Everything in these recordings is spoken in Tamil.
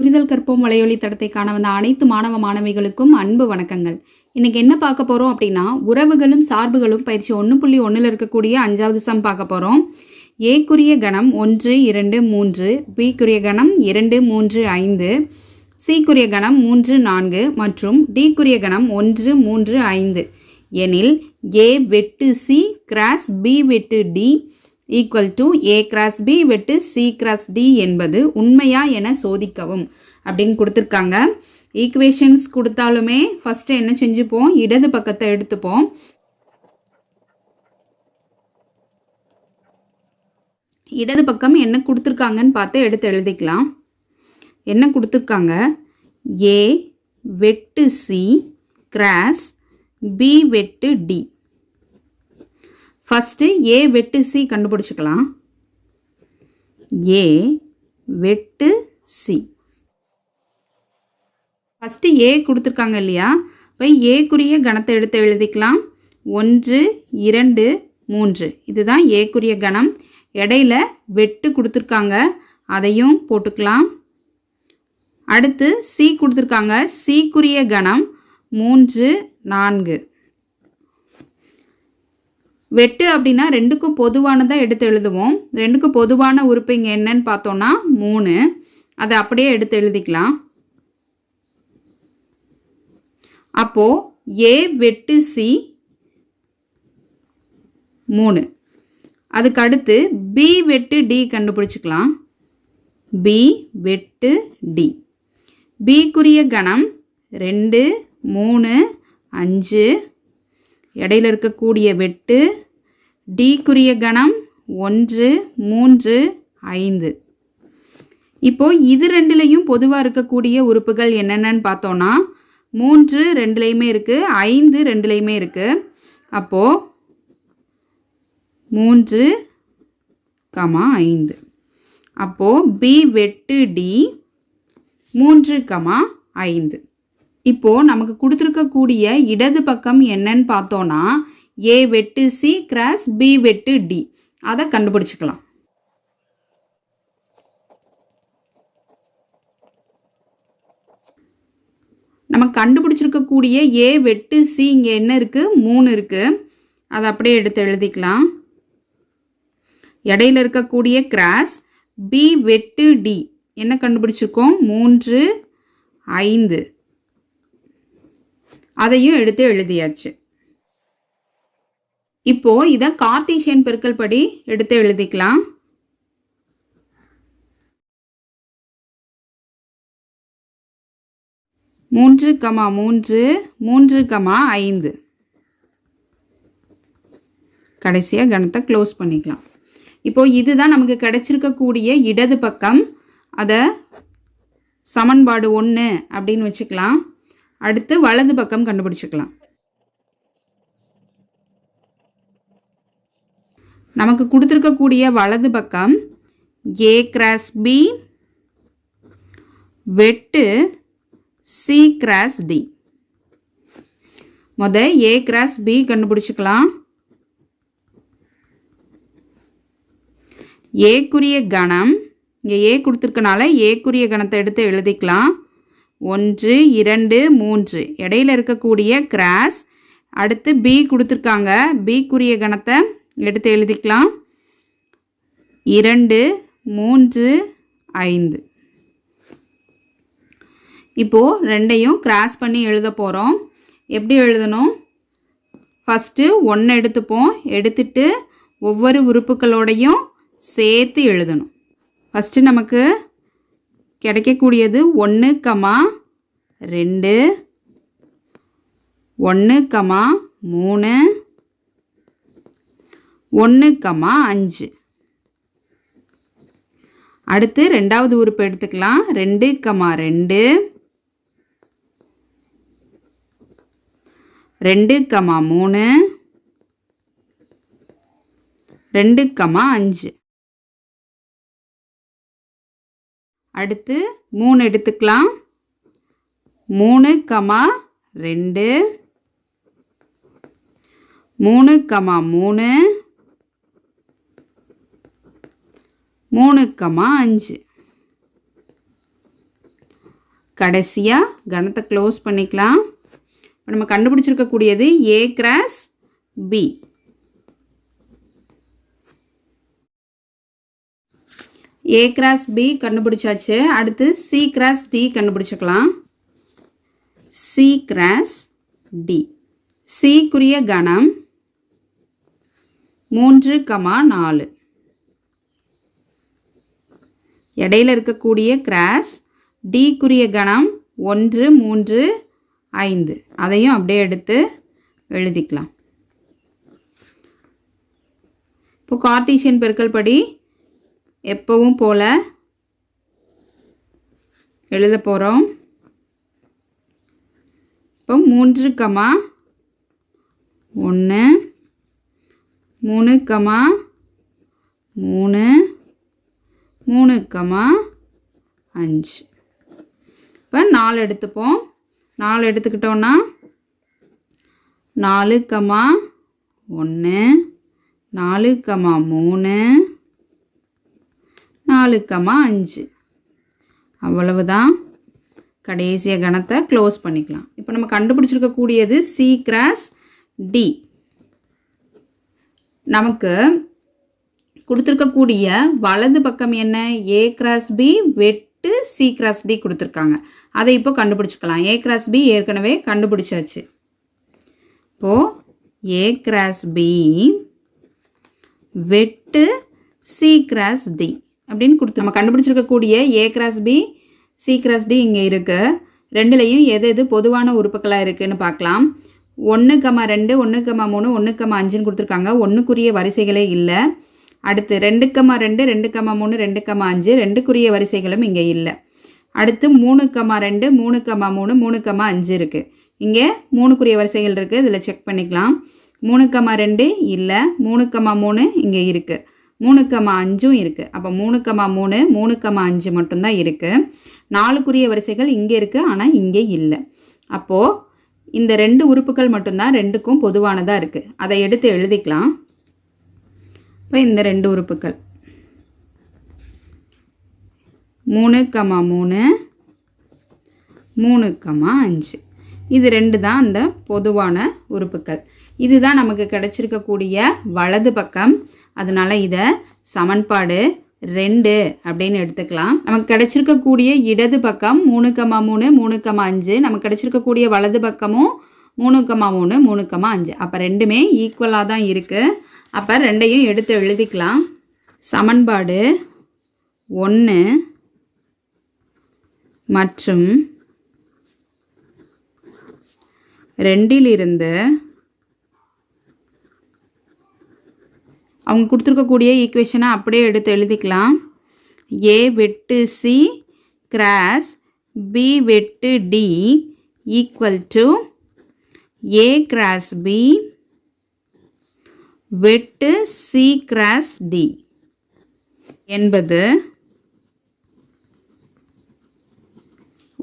புரிதல் கற்போம் வலையொலி தடத்தை காண வந்த அனைத்து மாணவ மாணவிகளுக்கும் அன்பு வணக்கங்கள். இன்னைக்கு என்ன பார்க்க போறோம் அப்படின்னா, உறவுகளும் சார்புகளும் பயிற்சி 1.1ல் இருக்கக்கூடிய 5வது சம் பார்க்க போறோம். ஏக்குரிய கணம் 1 2 3, பிக்குரிய கணம் 2 3 5, சிக்குரிய கணம் 3 4 மற்றும் டிக்குரிய கணம் 1 3 5 எனில் ஏ வெட்டு சி கிராஸ் பி வெட்டு D equal to A cross B வெட்டு சி கிராஸ் டி என்பது உண்மையா என சோதிக்கவும் அப்படின்னு கொடுத்துருக்காங்க. ஈக்குவேஷன்ஸ் கொடுத்தாலுமே ஃபஸ்ட்டு என்ன செஞ்சுப்போம், இடது பக்கத்தை எடுத்துப்போம். இடது பக்கம் என்ன கொடுத்துருக்காங்கன்னு பார்த்து எடுத்து எழுதிக்கலாம். என்ன கொடுத்துருக்காங்க, ஏ வெட்டு சி கிராஸ் பி வெட்டு டி. ஃபஸ்ட்டு ஏ வெட்டு சி கண்டுபிடிச்சிக்கலாம். ஏ வெட்டு சி ஃபஸ்ட்டு ஏ கொடுத்துருக்காங்க இல்லையா, இப்போ ஏக்குரிய கணத்தை எடுத்து எழுதிக்கலாம். 1 2 3 இதுதான் ஏக்குரிய கணம். இடையில வெட்டு கொடுத்துருக்காங்க, அதையும் போட்டுக்கலாம். அடுத்து சி கொடுத்துருக்காங்க, சிக்குரிய கணம் 3 4. வெட்டு அப்படின்னா ரெண்டுக்கும் பொதுவானதாக எடுத்து எழுதுவோம். ரெண்டுக்கும் பொதுவான உறுப்பு இங்கே என்னன்னு பார்த்தோன்னா 3. அதை அப்படியே எடுத்து எழுதிக்கலாம். அப்போது ஏ வெட்டு சி 3. அதுக்கு அடுத்து பி வெட்டு டி கண்டுபிடிச்சிக்கலாம். பி வெட்டு டி. பிக்குரிய கணம் 2 3 5. இடையில இருக்கக்கூடிய வெட்டு. டிக்குரிய கணம் 1 3 5. இப்போது இது ரெண்டுலேயும் பொதுவாக இருக்கக்கூடிய உறுப்புகள் என்னென்னு பார்த்தோன்னா 3 ரெண்டுலேயுமே இருக்குது, 5 ரெண்டுலேயுமே இருக்குது. அப்போது 3 5. அப்போது பி வெட்டு டி 3 5. இப்போது நமக்கு கொடுத்துருக்கக்கூடிய இடது பக்கம் என்னன்னு பார்த்தோன்னா ஏ வெட்டு சி கிராஸ் பி வெட்டு டி. அதை கண்டுபிடிச்சிக்கலாம். நம்ம கண்டுபிடிச்சிருக்கக்கூடிய ஏ வெட்டு சி இங்கே என்ன இருக்குது, 3 இருக்குது. அதை அப்படியே எடுத்து எழுதிக்கலாம். இடையில இருக்கக்கூடிய கிராஸ் பி வெட்டு டி என்ன கண்டுபிடிச்சிருக்கோம், 3 5. அதையும் எடுத்து எழுதியாச்சு. இப்போது இதை கார்ட்டீசியன் பெருக்கல் படி எடுத்து எழுதிக்கலாம். மூன்று 3 5. கடைசியாக கணத்தை க்ளோஸ் பண்ணிக்கலாம். இப்போது இதுதான் நமக்கு கிடைச்சிருக்கக்கூடிய இடது பக்கம். அதை சமன்பாடு 1 அப்படின்னு வச்சுக்கலாம். அடுத்து வலது பக்கம் கண்டுபிடிச்சிக்கலாம். நமக்கு கொடுத்துருக்கக்கூடிய வலது பக்கம் ஏ கிராஸ் பி வெட்டு C cross D. A cross B கண்டுபிடிச்சிக்கலாம். ஏக்குரிய கணம் இங்கே ஏ கொடுத்துருக்கனால ஏக்குரிய கணத்தை எடுத்து எழுதிக்கலாம். 1 2 3 இடையில இருக்கக்கூடிய கிராஸ். அடுத்து பி கொடுத்துருக்காங்க, பிக்குரிய கணத்தை எடுத்து எழுதிக்கலாம். 2 3 5. இப்போது ரெண்டையும் கிராஸ் பண்ணி எழுத போகிறோம். எப்படி எழுதணும், ஃபஸ்ட்டு 1 எடுத்துப்போம். எடுத்துட்டு ஒவ்வொரு உறுப்புகளோடையும் சேர்த்து எழுதணும். ஃபஸ்ட்டு நமக்கு கிடைக்கக்கூடியது 1 2 1 3 1 5. அடுத்து ரெண்டாவது உறுப்பு எடுத்துக்கலாம். 2 2 2 3 2 5. அடுத்து 3 எடுத்துக்கலாம். 3 2 3 3 3, 5. கடைசியாக கணத்தை க்ளோஸ் பண்ணிக்கலாம். இப்போ நம்ம கண்டுபிடிச்சிருக்கக்கூடியது A cross B. A cross B கண்டுபிடிச்சாச்சு. அடுத்து C cross D கண்டுபிடிச்சிக்கலாம். C cross D. Cக்குரிய கணம் 3,4. இடையில இருக்கக்கூடிய கிராஸ் Dக்குரிய கணம் 1, 3, 5. அதையும் அப்படியே எடுத்து எழுதிக்கலாம். இப்போ கார்ட்டீசியன் பெருக்கல் படி எப்பவும் போல எழுத போகிறோம். இப்போ 3,1 3,3 3,5. இப்போ 4 எடுத்துப்போம். 4 எடுத்துக்கிட்டோன்னா 4,1 4,3 4,5. அவ்வளவுதான். கடைசிய கணத்தை க்ளோஸ் பண்ணிக்கலாம். இப்போ நம்ம கண்டுபிடிச்சிருக்கக்கூடியது C கிராஸ் D. நமக்கு கொடுத்துருக்கக்கூடிய வலது பக்கம் என்ன? A கிராஸ் B வெட்டு C கிராஸ் D கொடுத்துருக்காங்க. அதை இப்போ கண்டுபிடிச்சிக்கலாம். A கிராஸ் B ஏற்கனவே கண்டுபிடிச்சாச்சு. இப்போது A கிராஸ் B வெட்டு C கிராஸ் D அப்படின்னு கொடுத்து நம்ம கண்டுபிடிச்சிருக்கக்கூடிய A cross B C cross D இங்கே இருக்குது. ரெண்டுலேயும் எது எது பொதுவான உறுப்புகளாக இருக்குதுன்னு பார்க்கலாம். 1,2 1,3 1,5ன்னு கொடுத்துருக்காங்க. ஒன்றுக்குரிய வரிசைகளே இல்லை. அடுத்து 2,2 2,3 2,5 ரெண்டுக்குரிய வரிசைகளும் இங்கே இல்லை. அடுத்து 3,2 3,3 3,5 இருக்குது. இங்கே 3க்குரிய வரிசைகள் இருக்குது. இதில் செக் பண்ணிக்கலாம். 3,2 இல்லை. 3,3 இங்கே இருக்குது. 3,5 இருக்குது. அப்போ 3,3 3,5 மட்டும்தான் இருக்குது. 4க்குரிய வரிசைகள் இங்கே இருக்குது, ஆனால் இங்கே இல்லை. அப்போது இந்த 2 உறுப்புகள் மட்டும்தான் 2க்கும் பொதுவானதாக இருக்குது. அதை எடுத்து எழுதிக்கலாம். இப்போ இந்த 2 உறுப்புகள் 3,3 3,5 இது 2 தான் அந்த பொதுவான உறுப்புகள். இதுதான் நமக்கு கிடைச்சிருக்கக்கூடிய வலது பக்கம். அதனால் இதை சமன்பாடு 2 அப்படின்னு எடுத்துக்கலாம். நமக்கு கிடைச்சிருக்கக்கூடிய இடது பக்கம் 3,3 3,5. நமக்கு கிடைச்சிருக்கக்கூடிய வலது பக்கமும் 3,3 3,5. அப்போ ரெண்டுமே ஈக்குவலாக தான் இருக்குது. அப்போ ரெண்டையும் எடுத்து எழுதிக்கலாம். சமன்பாடு 1 மற்றும் 2லிருந்து அவங்க கொடுத்துருக்கக்கூடிய ஈக்குவேஷனை அப்படியே எடுத்து எழுதிக்கலாம். A வெட்டு C கிராஸ் B வெட்டு D equal to A cross B வெட்டு C கிராஸ் D என்பது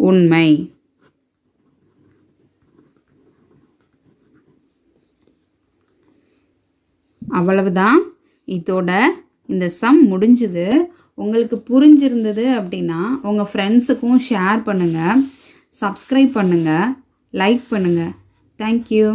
உண்மை. அவ்வளவுதான். இதோட இந்த சம் முடிஞ்சுது. உங்களுக்கு புரிஞ்சிருந்தது அப்படின்னா உங்கள் ஃப்ரெண்ட்ஸுக்கும் ஷேர் பண்ணுங்கள், சப்ஸ்கிரைப் பண்ணுங்கள், லைக் பண்ணுங்கள். தேங்க்யூ.